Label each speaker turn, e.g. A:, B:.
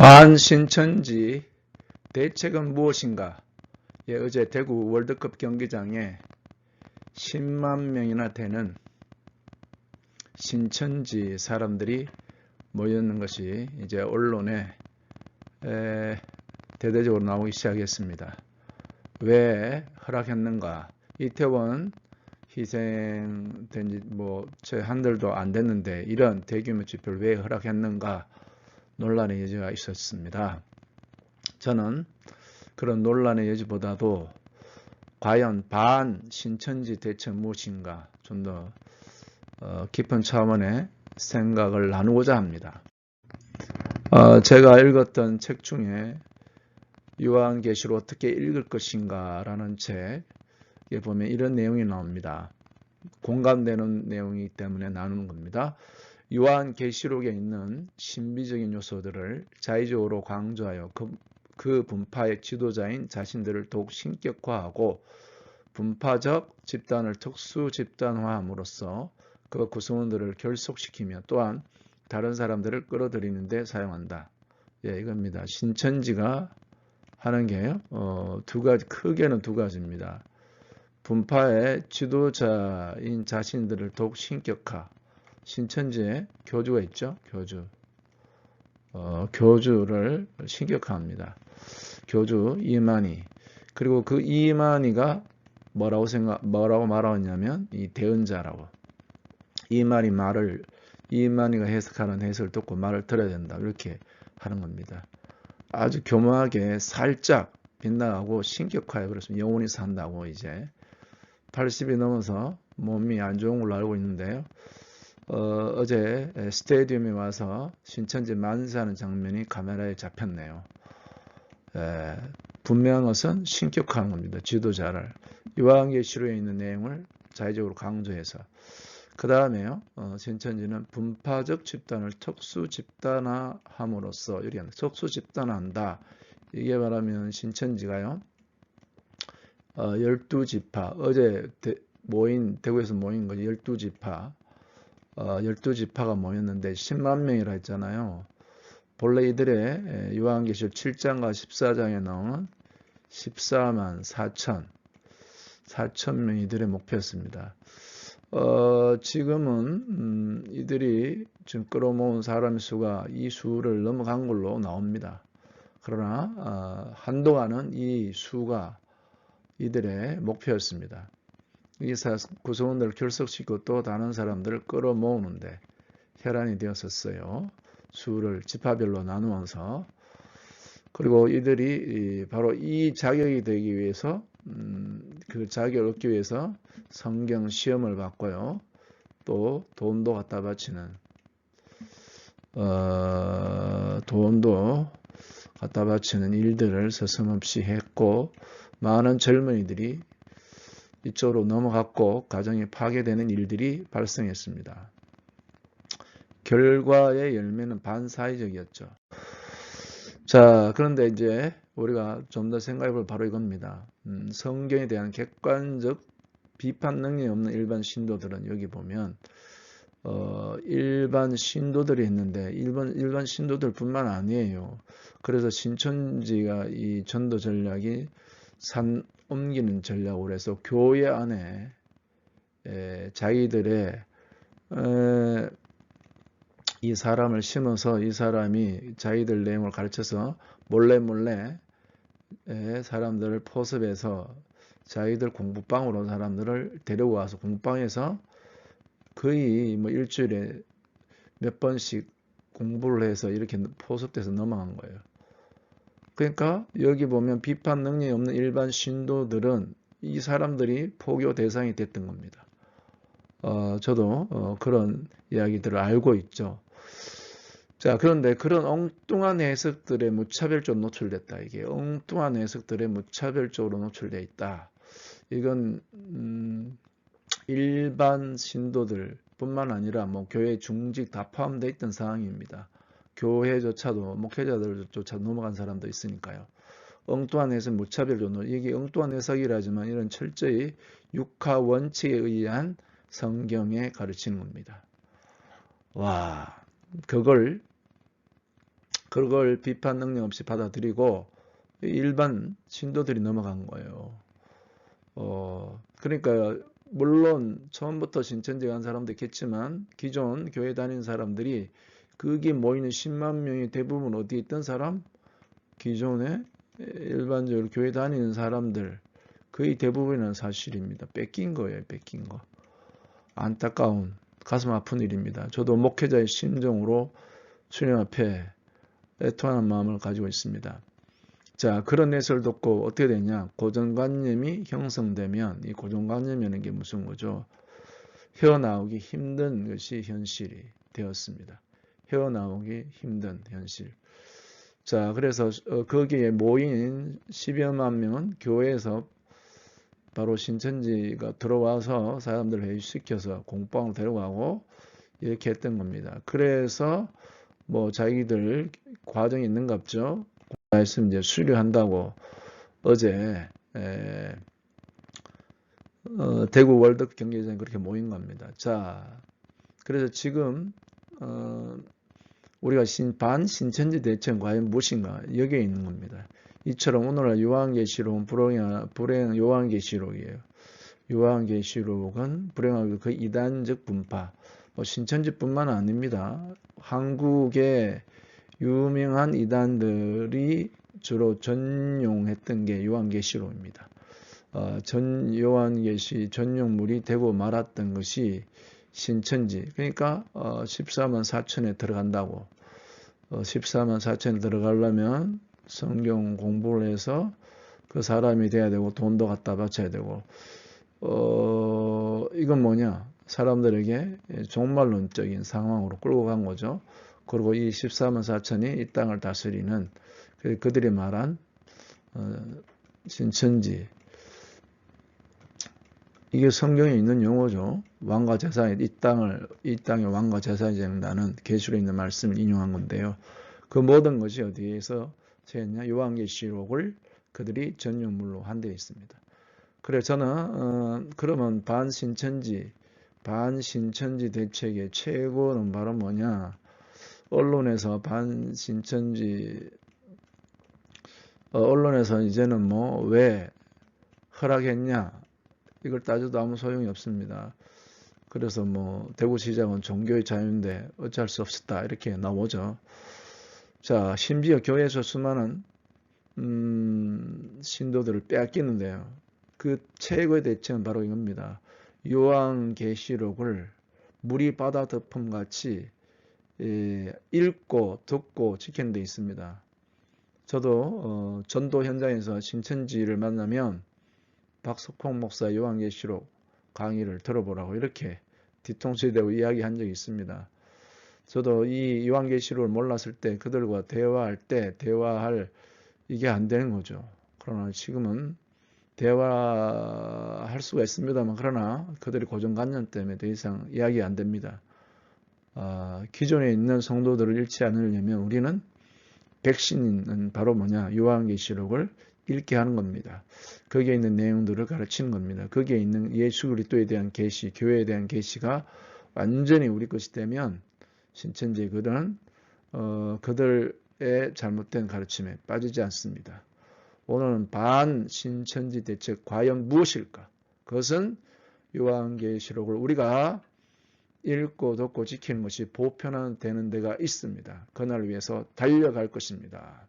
A: 반신천지 대책은 무엇인가? 예, 어제 대구 월드컵 경기장에 10만 명이나 되는 신천지 사람들이 모였는 것이 이제 언론에 대대적으로 나오기 시작했습니다. 왜 허락했는가? 이태원 희생된 지 채 한 달도 안 됐는데 이런 대규모 집회를 왜 허락했는가? 논란의 여지가 있었습니다. 저는 그런 논란의 여지보다도 과연 반신천지 대책 무엇인가 좀 더 깊은 차원의 생각을 나누고자 합니다. 제가 읽었던 책 중에 요한계시를 어떻게 읽을 것인가 라는 책에 보면 이런 내용이 나옵니다. 공감되는 내용이기 때문에 나누는 겁니다. 요한계시록에 있는 신비적인 요소들을 자의적으로 강조하여 그 분파의 지도자인 자신들을 더욱 신격화하고 분파적 집단을 특수 집단화함으로써 그 구성원들을 결속시키며 또한 다른 사람들을 끌어들이는 데 사용한다. 예, 이겁니다. 신천지가 하는 게 두 가지, 크게는 두 가지입니다. 분파의 지도자인 자신들을 더욱 신격화. 신천지에 교주가 있죠. 교주를 신격화합니다. 교주 이만희. 그리고 그 이만희가 뭐라고 말하냐면 이 대언자라고. 이만희가 해석하는 해석을 듣고 말을 들어야 된다. 이렇게 하는 겁니다. 아주 교묘하게 살짝 빗나가고 신격화해 버렸으면 영원히 산다고 이제 80이 넘어서 몸이 안 좋은 걸로 알고 있는데요. 어제 스테디움에 와서 신천지 만세하는 장면이 카메라에 잡혔네요. 분명한 것은 신격화하는 겁니다. 지도자를. 요한계시록에 있는 내용을 자의적으로 강조해서. 그 다음에요. 신천지는 분파적 집단을 특수 집단화함으로써 이렇게 특수 집단화한다. 이게 말하면 신천지가요. 12지파 어제 대구에서 모인 거지 12지파 12지파가 모였는데 10만 명이라 했잖아요. 본래 이들의 요한계시록 7장과 14장에 나오는 14만 4천 명 이들의 목표였습니다. 지금은 이들이 지금 끌어모은 사람 수가 이 수를 넘어간 걸로 나옵니다. 그러나 한동안은 이 수가 이들의 목표였습니다. 이 구성원들을 결속시키고 또 다른 사람들을 끌어모으는데 혈안이 되었었어요. 수를 지파별로 나누어서. 그리고 이들이 바로 이 자격이 되기 위해서 그 자격을 얻기 위해서 성경 시험을 받고요. 또 돈도 갖다 바치는 일들을 서슴없이 했고 많은 젊은이들이 이쪽으로 넘어갔고 가정이 파괴되는 일들이 발생했습니다. 결과의 열매는 반사회적이었죠. 자, 그런데 이제 우리가 좀 더 생각해 볼 바로 이겁니다. 성경에 대한 객관적 비판 능력이 없는 일반 신도들은 여기 보면 일반 신도들이 했는데 일반 신도들 뿐만 아니에요. 그래서 신천지가 이 전도 전략이 산 옮기는 전략으로 해서 교회 안에 자기들의 이 사람을 심어서 이 사람이 자기들 내용을 가르쳐서 몰래 사람들을 포섭해서 자기들 공부방으로 사람들을 데리고 와서 공부방에서 거의 일주일에 몇 번씩 공부를 해서 이렇게 포섭돼서 넘어간 거예요. 그러니까 여기 보면 비판 능력이 없는 일반 신도들은 이 사람들이 포교 대상이 됐던 겁니다. 저도 그런 이야기들을 알고 있죠. 자, 그런데 그런 엉뚱한 해석들에 무차별적으로 노출됐다. 이게 엉뚱한 해석들에 무차별적으로 노출되어 있다. 이건 일반 신도들 뿐만 아니라 교회 중직 다 포함되어 있던 상황입니다. 교회조차도 목회자들조차 넘어간 사람도 있으니까요. 엉뚱한 해석 무차별적으로 이게 엉뚱한 해석이라지만 이런 철저히 육하 원칙에 의한 성경에 가르치는 겁니다. 와, 그걸 그걸 비판 능력 없이 받아들이고 일반 신도들이 넘어간 거예요. 그러니까 물론 처음부터 신천지 간 사람도 있겠지만 기존 교회 다니는 사람들이 거기 모이는 10만 명이 대부분 어디에 있던 사람? 기존에 일반적으로 교회 다니는 사람들 거의 대부분은 사실입니다. 뺏긴 거예요. 뺏긴 거. 안타까운 가슴 아픈 일입니다. 저도 목회자의 심정으로 주님 앞에 애통하는 마음을 가지고 있습니다. 자, 그런 예설을 듣고 어떻게 되냐? 고정관념이 형성되면 이 고정관념이라는 게 무슨 거죠? 헤어나오기 힘든 것이 현실이 되었습니다. 헤어나오기 힘든 현실. 자, 그래서 거기에 모인 10여만 명은 교회에서 바로 신천지가 들어와서 사람들을 회유시켜서 공방으로 데려가고 이렇게 했던 겁니다. 그래서 뭐 자기들 과정이 있는갑죠. 말씀 이제 수료한다고 어제 대구 월드컵 경기장에 그렇게 모인 겁니다. 자, 그래서 지금 우리가 반신천지 대체는 과연 무엇인가 여기에 있는 겁니다. 이처럼 오늘날 요한계시록은 불행 요한계시록이에요. 요한계시록은 불행하게 그 이단적 분파, 신천지뿐만 아닙니다. 한국의 유명한 이단들이 주로 전용했던 게 요한계시록입니다. 요한계시 전용물이 되고 말았던 것이 신천지, 그러니까 14만 4천에 들어간다고. 14만 4천에 들어가려면 성경 공부를 해서 그 사람이 돼야 되고 돈도 갖다 바쳐야 되고 이건 뭐냐? 사람들에게 종말론적인 상황으로 끌고 간 거죠. 그리고 이 14만 4천이 이 땅을 다스리는 그들이 말한 신천지, 이게 성경에 있는 용어죠. 왕과 제사장, 이 땅의 왕과 제사장이 된다는 계시록에 있는 말씀을 인용한 건데요. 그 모든 것이 어디에서 세였냐? 요한계시록을 그들이 전용물로 한 데 있습니다. 그래 저는 그러면 반신천지 대책의 최고는 바로 뭐냐? 언론에서 반신천지 언론에서 이제는 뭐 왜 허락했냐? 이걸 따져도 아무 소용이 없습니다. 그래서 뭐 대구시장은 종교의 자유인데 어찌할 수 없었다 이렇게 나오죠. 자, 심지어 교회에서 수많은 신도들을 빼앗기는데요. 그 최고의 대책은 바로 이겁니다. 요한계시록을 물이 바다 덮음 같이 읽고 듣고 지키는 데 있습니다. 저도 전도 현장에서 신천지를 만나면 박석홍 목사 요한계시록 강의를 들어보라고 이렇게 뒤통수에 대고 이야기한 적이 있습니다. 저도 이 요한계시록을 몰랐을 때 그들과 대화할 이게 안 되는 거죠. 그러나 지금은 대화할 수가 있습니다만 그러나 그들의 고정관념 때문에 더 이상 이야기 안 됩니다. 기존에 있는 성도들을 잃지 않으려면 우리는 백신은 바로 뭐냐? 요한계시록을 읽게 하는 겁니다. 거기에 있는 내용들을 가르치는 겁니다. 거기에 있는 예수 그리스도에 대한 계시, 교회에 대한 계시가 완전히 우리 것이 되면 신천지 그들의 잘못된 가르침에 빠지지 않습니다. 오늘은 반신천지 대책 과연 무엇일까? 그것은 요한계시록을 우리가 읽고 듣고 지키는 것이 보편화되는 데가 있습니다. 그날 위해서 달려갈 것입니다.